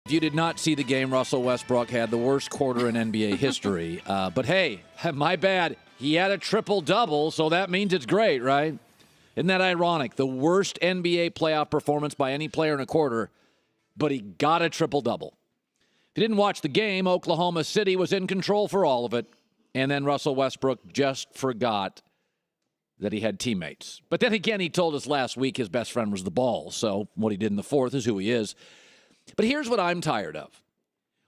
If you did not see the game, Russell Westbrook had the worst quarter in NBA history. But hey, my bad. He had a triple-double, so that means it's great, right? Isn't that ironic? The worst NBA playoff performance by any player in a quarter, but he got a triple-double. If you didn't watch the game, Oklahoma City was in control for all of it, and then Russell Westbrook just forgot that he had teammates. But then again, he told us last week his best friend was the ball, so what he did in the fourth is who he is. But here's what I'm tired of.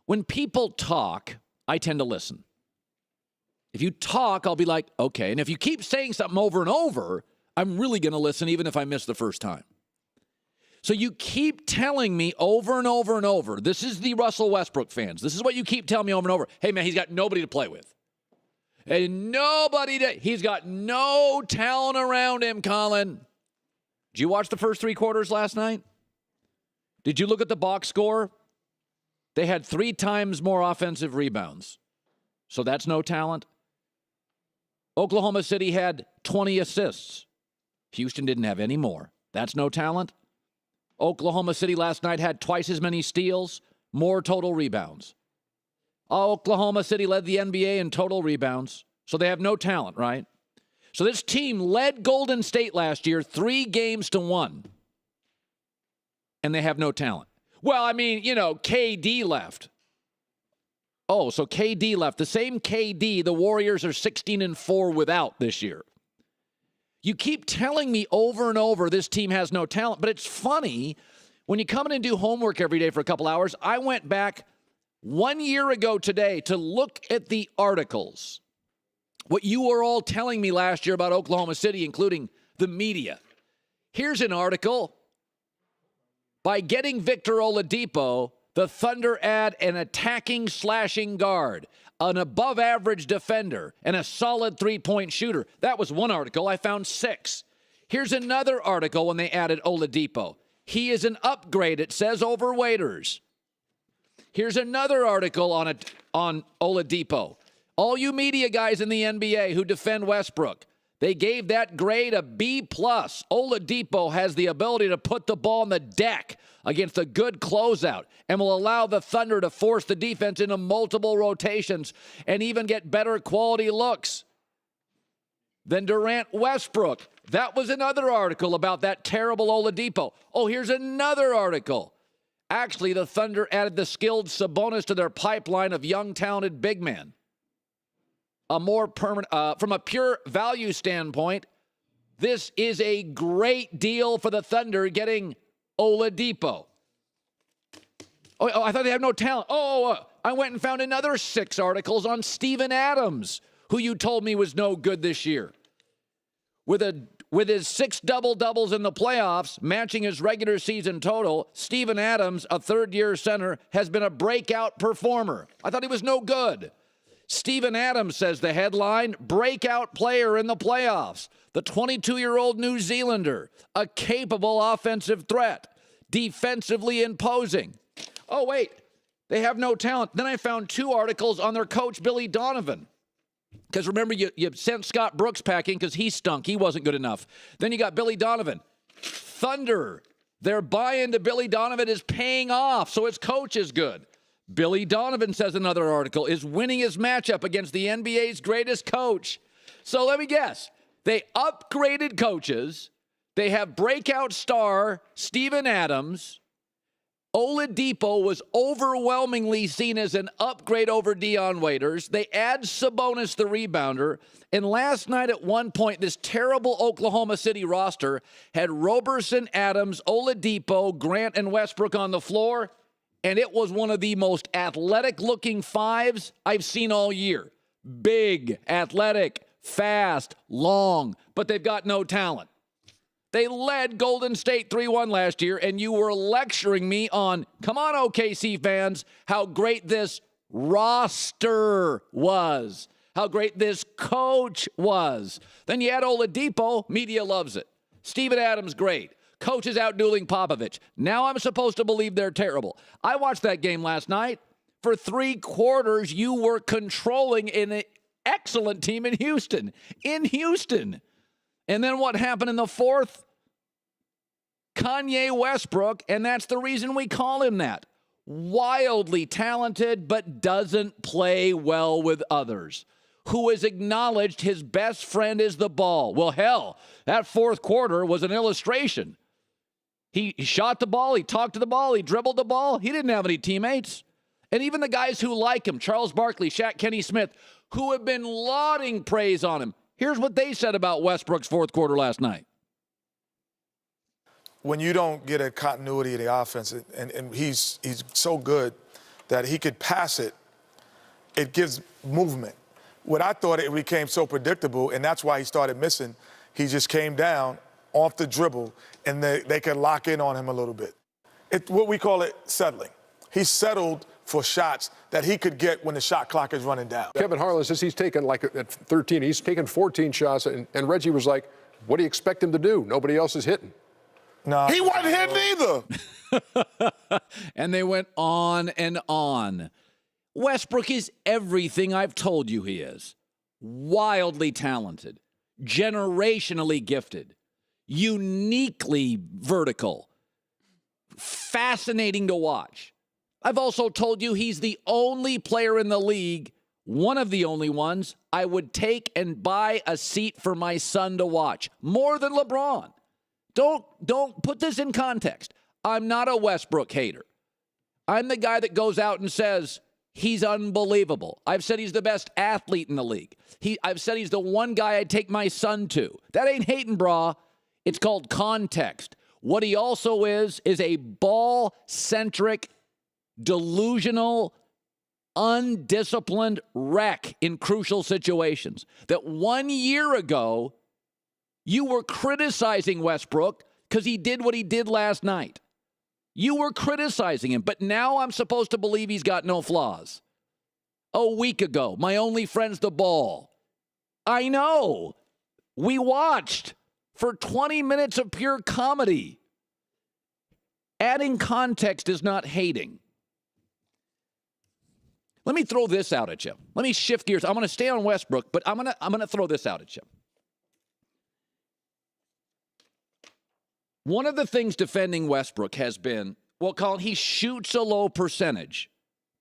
When people talk, I tend to listen. If you talk, I'll be like, okay. And if you keep saying something over and over, I'm really going to listen even if I miss the first time. So you keep telling me over and over and over, this is the Russell Westbrook fans. This is what you keep telling me over and over. Hey, man, he's got nobody to play with. And he's got no talent around him, Colin. Did you watch the first three quarters last night? Did you look at the box score? They had 3 times more offensive rebounds. So that's no talent. Oklahoma City had 20 assists. Houston didn't have any more. That's no talent. Oklahoma City last night had twice as many steals, more total rebounds. Oklahoma City led the NBA in total rebounds. So they have no talent, right? So this team led Golden State last year 3-1. And they have no talent. Well, I mean, KD left. Oh, so KD left. The same KD the Warriors are 16-4 without this year. You keep telling me over and over this team has no talent, but it's funny. When you come in and do homework every day for a couple hours, I went back 1 year ago today to look at the articles. What you were all telling me last year about Oklahoma City, including the media. Here's an article. By getting Victor Oladipo, the Thunder add an attacking, slashing guard, an above-average defender, and a solid three-point shooter. That was one article. I found 6. Here's another article when they added Oladipo. He is an upgrade, it says, over Waiters. Here's another article on Oladipo. All you media guys in the NBA who defend Westbrook, they gave that grade a B+. Oladipo has the ability to put the ball on the deck against a good closeout and will allow the Thunder to force the defense into multiple rotations and even get better quality looks than Durant Westbrook. That was another article about that terrible Oladipo. Oh, here's another article. Actually, the Thunder added the skilled Sabonis to their pipeline of young, talented big men. A more permanent, from a pure value standpoint, this is a great deal for the Thunder getting Oladipo. Oh, I thought they had no talent. I went and found another 6 articles on Steven Adams, who you told me was no good this year. With his 6 double-doubles in the playoffs, matching his regular season total, Steven Adams, a third-year center, has been a breakout performer. I thought he was no good. Steven Adams, says the headline, breakout player in the playoffs. The 22-year-old New Zealander, a capable offensive threat, defensively imposing. Oh, wait, they have no talent. Then I found 2 articles on their coach, Billy Donovan. Because remember, you sent Scott Brooks packing because he stunk. He wasn't good enough. Then you got Billy Donovan. Thunder, their buy-in to Billy Donovan is paying off, so his coach is good. Billy Donovan, says another article, is winning his matchup against the NBA's greatest coach. So let me guess. They upgraded coaches. They have breakout star Steven Adams. Oladipo was overwhelmingly seen as an upgrade over Dion Waiters. They add Sabonis, the rebounder. And last night at one point, this terrible Oklahoma City roster had Roberson, Adams, Oladipo, Grant, and Westbrook on the floor. And it was one of the most athletic-looking 5s I've seen all year. Big, athletic, fast, long, but they've got no talent. They led Golden State 3-1 last year, and you were lecturing me on, come on, OKC fans, how great this roster was, how great this coach was. Then you add Oladipo, media loves it. Steven Adams, great. Coach is out dueling Popovich. Now I'm supposed to believe they're terrible. I watched that game last night. For 3 quarters, you were controlling an excellent team in Houston. And then what happened in the fourth? Kanye Westbrook, and that's the reason we call him that. wildly talented but doesn't play well with others, who has acknowledged his best friend is the ball. Well, hell, that fourth quarter was an illustration. He shot the ball, he talked to the ball, he dribbled the ball. He didn't have any teammates. And even the guys who like him, Charles Barkley, Shaq, Kenny Smith, who have been lauding praise on him. Here's what they said about Westbrook's fourth quarter last night. When you don't get a continuity of the offense, and he's so good that he could pass it, it gives movement. What I thought it became so predictable, and that's why he started missing, he just came down off the dribble, and they could lock in on him a little bit. It's what we call it settling. He settled for shots that he could get when the shot clock is running down. Kevin Harlan says he's taken, like at 13, he's taken 14 shots, and Reggie was like, what do you expect him to do? Nobody else is hitting. No, he wasn't hitting either. And they went on and on. Westbrook is everything I've told you he is. Wildly talented, generationally gifted, uniquely vertical, fascinating to watch. I've also told you he's the only player in the league, one of the only ones, I would take and buy a seat for my son to watch, more than LeBron. Don't put this in context. I'm not a Westbrook hater. I'm the guy that goes out and says he's unbelievable. I've said he's the best athlete in the league. I've said he's the one guy I'd take my son to. That ain't hating, brah. It's called context. What he also is a ball-centric, delusional, undisciplined wreck in crucial situations. That 1 year ago, you were criticizing Westbrook because he did what he did last night. You were criticizing him, but now I'm supposed to believe he's got no flaws. A week ago, my only friend's the ball. I know. We watched for 20 minutes of pure comedy. Adding context is not hating. Let me throw this out at you. Let me shift gears. I'm going to stay on Westbrook, but I'm going to throw this out at you. One of the things defending Westbrook has been, well, Colin, he shoots a low percentage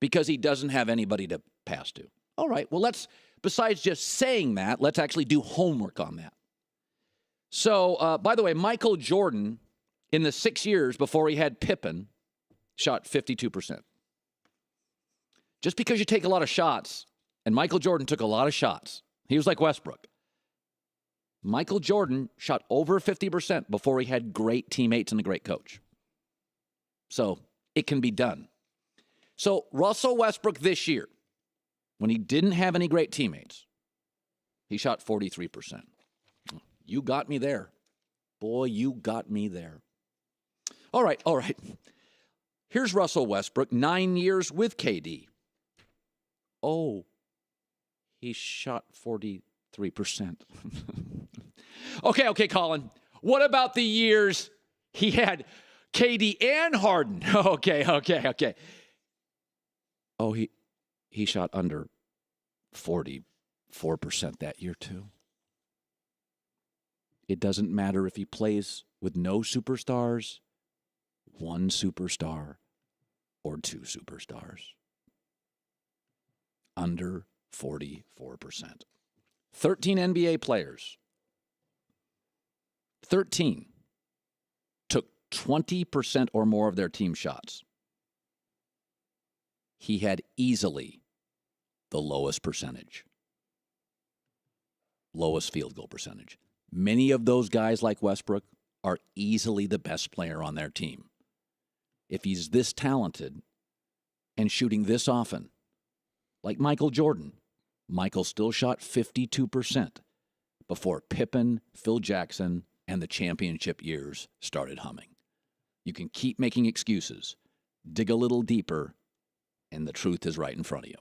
because he doesn't have anybody to pass to. All right, well, besides just saying that, let's actually do homework on that. So, by the way, Michael Jordan, in the 6 years before he had Pippen, shot 52%. Just because you take a lot of shots, and Michael Jordan took a lot of shots, he was like Westbrook. Michael Jordan shot over 50% before he had great teammates and a great coach. So it can be done. So Russell Westbrook this year, when he didn't have any great teammates, he shot 43%. You got me there. Boy, you got me there. All right. Here's Russell Westbrook, 9 years with KD. Oh, he shot 43%. Okay, Colin. What about the years he had KD and Harden? Okay. Oh, he shot under 44% that year too. It doesn't matter if he plays with no superstars, one superstar, or two superstars. Under 44%. 13 NBA players. 13 took 20% or more of their team shots. He had easily the lowest percentage. Lowest field goal percentage. Many of those guys like Westbrook are easily the best player on their team. If he's this talented and shooting this often, like Michael Jordan, Michael still shot 52% before Pippen, Phil Jackson, and the championship years started humming. You can keep making excuses, dig a little deeper, and the truth is right in front of you.